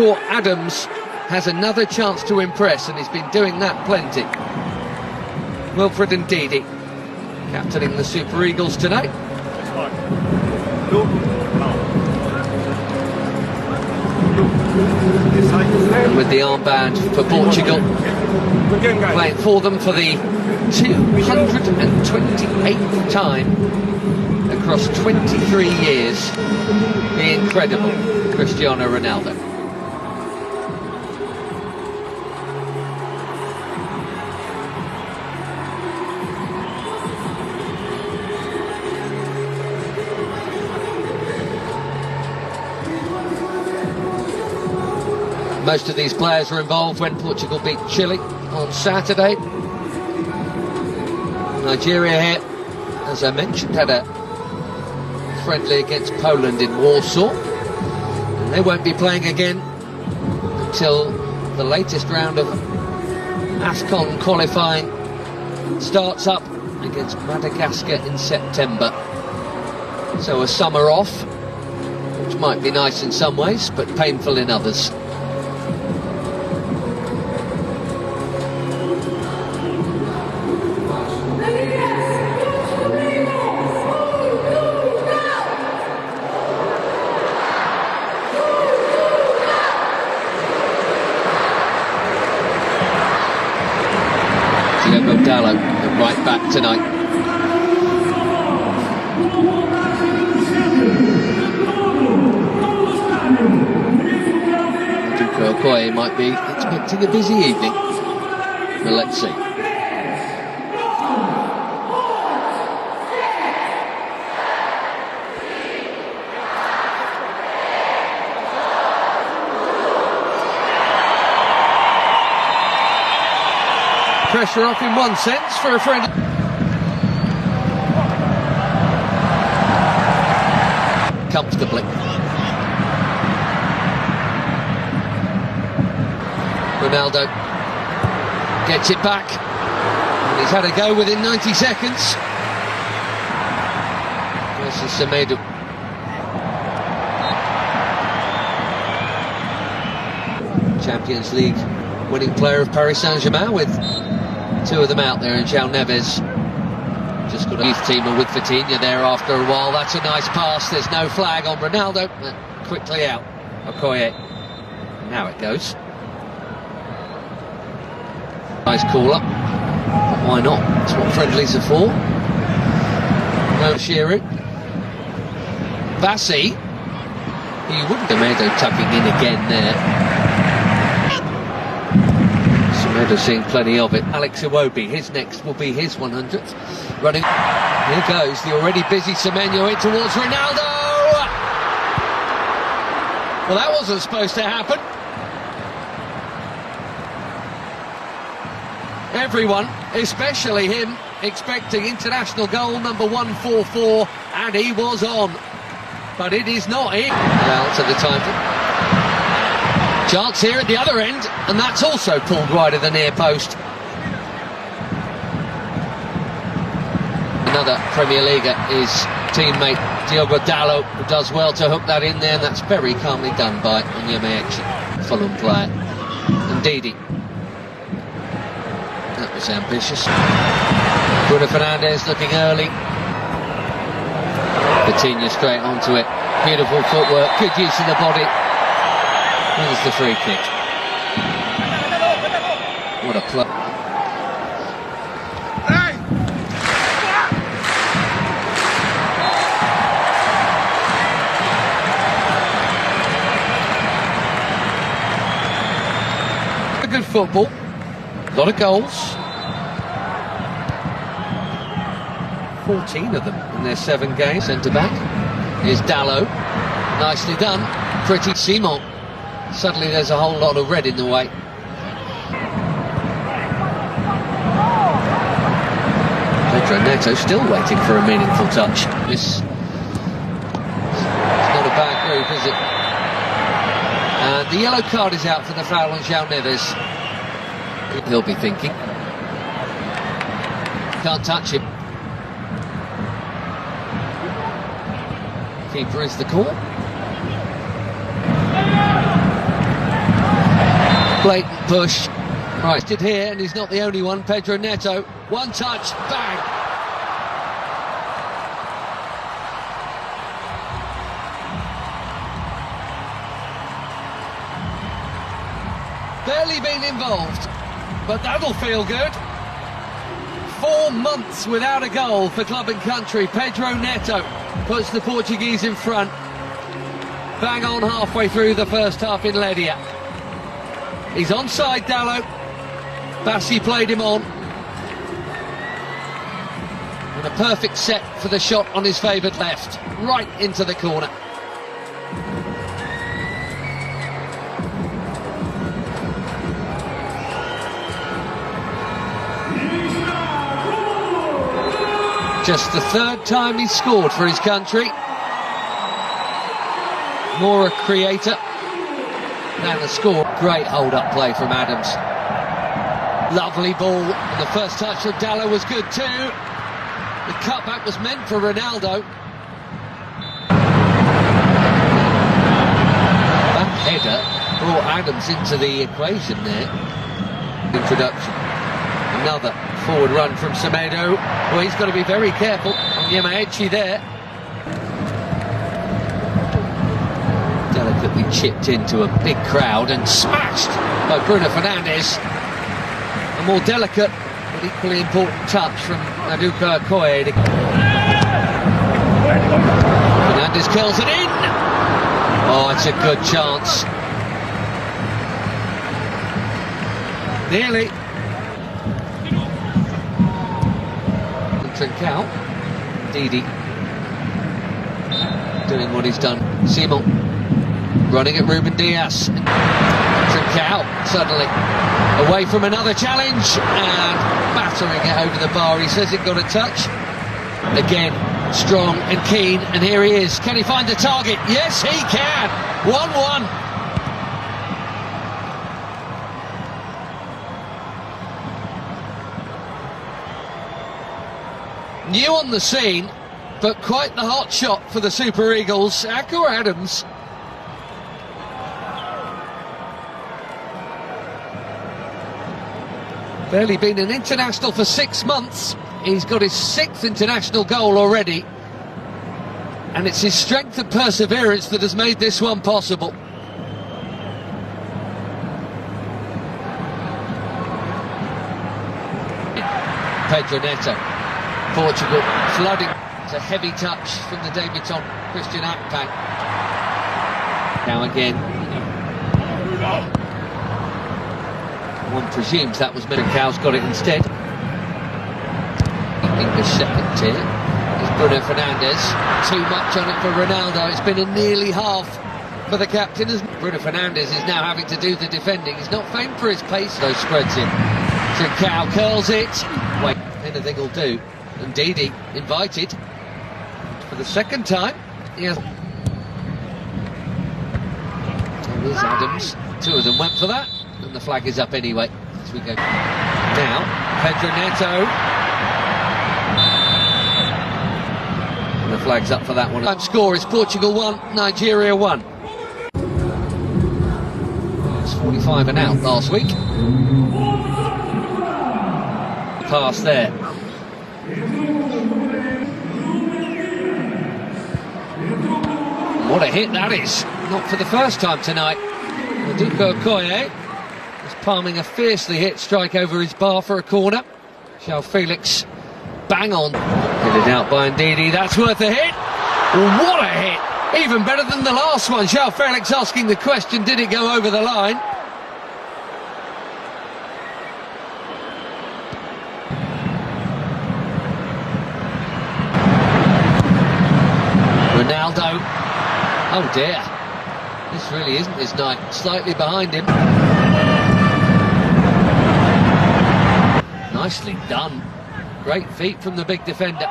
Adams has another chance to impress, and he's been doing that plenty. Wilfred Ndidi captaining the Super Eagles tonight. And with the armband for Portugal, playing for them for the 228th time across 23 years, the incredible Cristiano Ronaldo. Most of these players were involved when Portugal beat Chile on Saturday. Nigeria here, as I mentioned, had a friendly against Poland in Warsaw. And they won't be playing again until the latest round of AFCON qualifying starts up against Madagascar in September. So a summer off, which might be nice in some ways, but painful in others. Dallo, right back tonight. Okoye might be expecting a busy evening, but let's see. Pressure off in one sense for a friend. Comfortably. Ronaldo gets it back. And he's had a go within 90 seconds. Versus Semedo. Champions League winning player of Paris Saint-Germain, with two of them out there, and João Neves just got a youth teamer with Vitinha there after a while. That's a nice pass. There's no flag on Ronaldo. Quickly out. Okoye. Now it goes. Nice call up. But why not? That's what friendlies are for. No Shiru. Bassi. He wouldn't. Semedo tucking in again there. Semedo seeing plenty of it. Alex Iwobi, his next will be his 100th. Running. Here goes the already busy Semenyo in towards Ronaldo. Well, that wasn't supposed to happen. Everyone, especially him, expecting international goal number 144, and he was on. But it is not in. Well, to the time. Chance here at the other end, and that's also pulled wide of the near post. Another Premier Leaguer is teammate Diogo Dalot, who does well to hook that in there, and that's very calmly done by Onyemaechi, Fulham player. Ndidi. That was ambitious. Bruno Fernandes looking early. Vitinha straight onto it. Beautiful footwork, good use of the body. Here's the free kick. What a play. Good football. A lot of goals. 14 of them in their 7 games. Centre back. Here's Dalot. Nicely done. Pretty Simon. Suddenly there's a whole lot of red in the way. Pedro Neto still waiting for a meaningful touch. It's not a bad move, is it? And the yellow card is out for the foul on João Neves. He'll be thinking. Can't touch him. Keeper is the call. Blatant push. Right, did here, and he's not the only one. Pedro Neto, one touch, bang! Barely been involved, but that'll feel good. 4 months without a goal for club and country. Pedro Neto puts the Portuguese in front. Bang on halfway through the first half in Ledia. He's onside, Dallo. Bassi played him on. And a perfect set for the shot on his favoured left. Right into the corner. Just the third time he's scored for his country. More a creator than a score. Great hold-up play from Adams. Lovely ball. And the first touch of Dallo was good too. The cutback was meant for Ronaldo. That header brought Adams into the equation there. Introduction. Another forward run from Semedo. Well, he's got to be very careful on Yamaechi there. Delicately chipped into a big crowd and smashed by Bruno Fernandes. A more delicate but equally important touch from Naduka Okoye. Fernandes curls it in. Oh, it's a good chance. Nearly. Trincao. Didi doing what he's done. Simon running at Ruben Diaz. Trincao suddenly away from another challenge and battering it over the bar. He says it got a touch. Again, strong and keen, and here he is. Can he find the target? Yes, he can. 1-1. New on the scene, but quite the hot shot for the Super Eagles. Akor Adams. Barely been an international for 6 months. He's got his 6th international goal already. And it's his strength and perseverance that has made this one possible. Pedro Neto. Portugal flooding. It's a heavy touch from the debutant Christian Akpan. Now again. One presumes that was Trincão's got it instead. English second tier is Bruno Fernandes. Too much on it for Ronaldo. It's been a nearly half for the captain. Bruno Fernandes is now having to do the defending. He's not famed for his pace, though spreads in. Trincão curls it. Wait, anything will do. And Didi invited for the second time. Yes. There's Adams. 2 of them went for that, and the flag is up anyway as we go. Now, Pedro Neto. And the flag's up for that one. Time score is Portugal 1, Nigeria 1. It was 45 and out last week. Pass there. What a hit that is. Not for the first time tonight. Naduka Okoye is palming a fiercely hit strike over his bar for a corner. João Felix bang on. Headed out by Ndidi. That's worth a hit. What a hit. Even better than the last one. João Felix asking the question, did it go over the line? Ronaldo. Oh dear, this really isn't his night. Slightly behind him. Nicely done. Great feet from the big defender.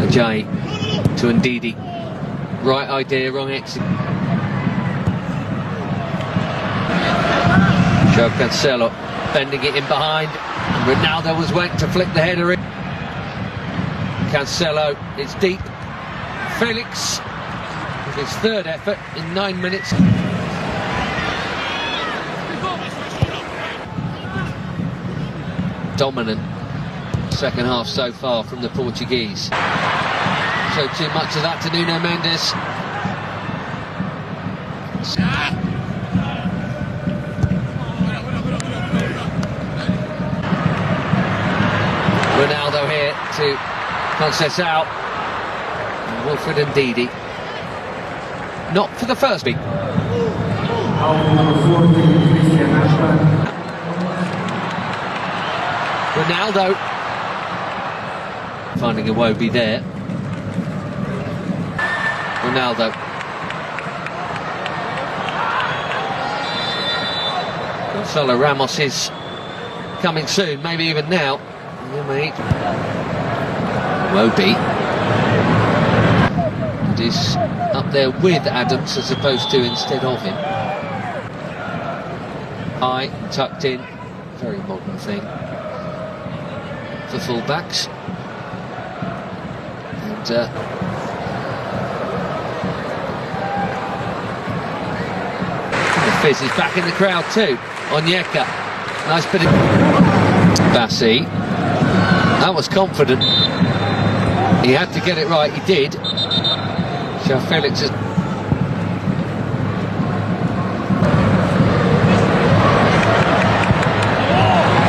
Ajayi to Ndidi. Right idea, wrong exit. João Cancelo bending it in behind. And Ronaldo was waiting to flick the header in. Cancelo, it's deep. Felix His third effort in 9 minutes. Dominant second half so far from the Portuguese. So too much of that to Nuno Mendes. Ronaldo here to Conceição. Wilfred and Didi. Not for the first beat. Ronaldo finding Iwobi there. Ronaldo. Gonzalo Ramos is coming soon, maybe even now. Iwobi. It is up there with Adams as opposed to instead of him. High, tucked in, very modern thing for full-backs. And the Fizz is back in the crowd too. Onyeka, nice bit of Bassi. That was confident. He had to get it right, he did. João Felix is...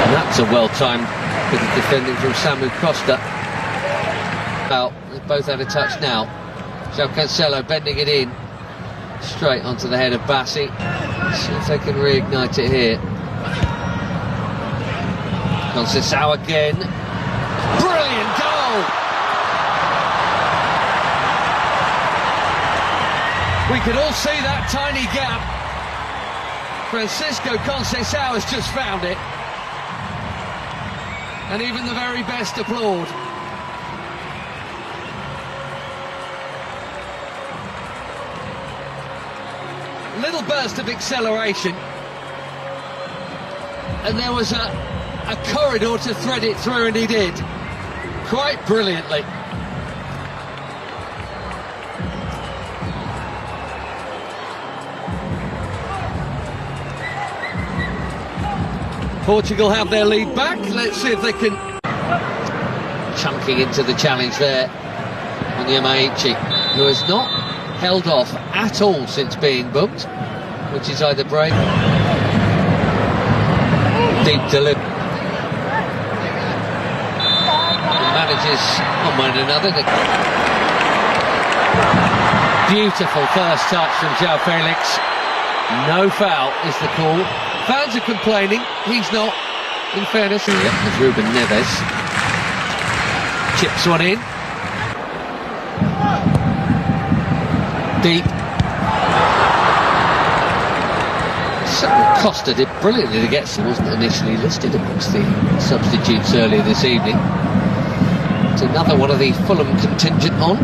And that's a well-timed bit of defending from Samu Costa. Well, they've both had a touch now. João Cancelo bending it in. Straight onto the head of Bassi. See if they can reignite it here. Conceição again. Brilliant goal! We could all see that tiny gap. Francisco Conceição has just found it. And even the very best applaud. Little burst of acceleration. And there was a corridor to thread it through, and he did. Quite brilliantly. Portugal have their lead back. Let's see if they can... Chunking into the challenge there on Yamaichi, who has not held off at all since being bumped, which is either brave... Deep delivery. Manages on one another. Beautiful first touch from João Felix. No foul is the call. Fans are complaining, he's not, in fairness. Yep, there's Ruben Neves. Chips one in. Deep. Costa did brilliantly to get some, wasn't initially listed amongst the substitutes earlier this evening. It's another one of the Fulham contingent on.